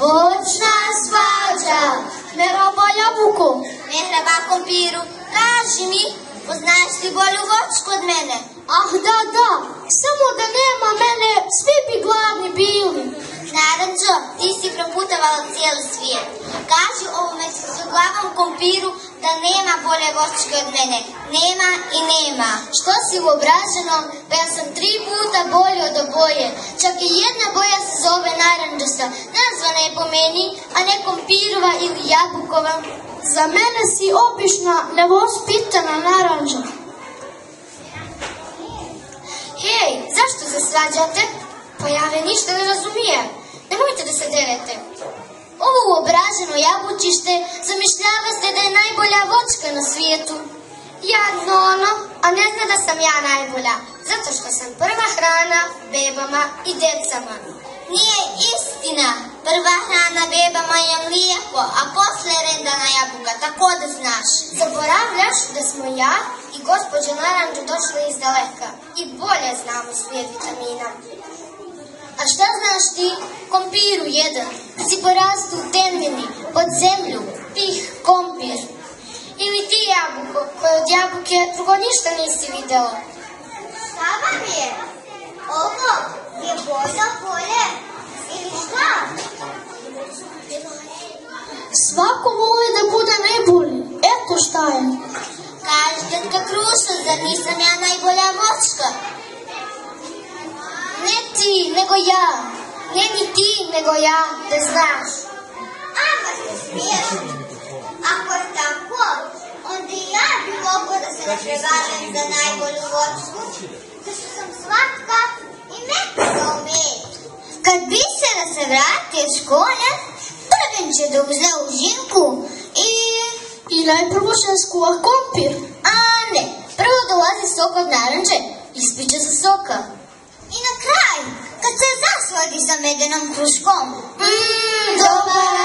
Voćna svađa. Merhaba jabuko. Merhaba kompiru. Kaži mi, poznaš li bolju voćku od mene? Ah, da, samo da nema mene, svi bi gladni bili. Naranđo, ti si proputavala cijeli svijet. Kaži ovome glavom kompiru da nema bolje voćke od mene. Nema i nema. Što si uobraženo, pa ja sam 3 puta bolje od oboje. Čak i jedna boja se zove naranđasta, nazvana je po meni, a ne kompirova ili jabukova. Za mene si obična, nevospitana naranđa. Hej, zašto se svađate? Pa ja ništa ne razumijem. Nemojte da se derete. Ovo uobraženo jabučište zamišljava ste da je najbolja voćka na svijetu. Jadno ono, a ne zna da sam ja najbolja, zato što sam prva hrana bebama i decama. Nije istina. Prva hrana bebama je mlijeko, a posle rendana jabuka, tako da znaš. Zaboravljaš da smo ja i gospođa Naranđu došli iz daleka i bolje znamo svijet vitamina. A šta znaš ti, kompiru jedan, si porastu u temeni, pod zemlju, pih, kompir. Ili ti jabuko, koje od jabuke drugo ništa nisi vidjela. Šta vam je? Ovo je boja polje ili šta? Svako voli da bude najbolji, eto šta je. Kaži tetka Krušo, zar nisam ja najbolja voćka? Ne ti, nego ja. Ne ni ti, nego ja, da znaš. Ama se smiješ. Ako je tako, onda i ja bi mogla da se ne prevažem za najbolju voćku, zašto sam slatka i metka u med. Kad Bisera se vratio s konja, prvim će da uzne užinku I najprvo će skuva kompir. A ne, prvo dolazi sok od naranđe, ispiće se soka. I na kraj, kad se zasladi sa medenom kruškom. Dobar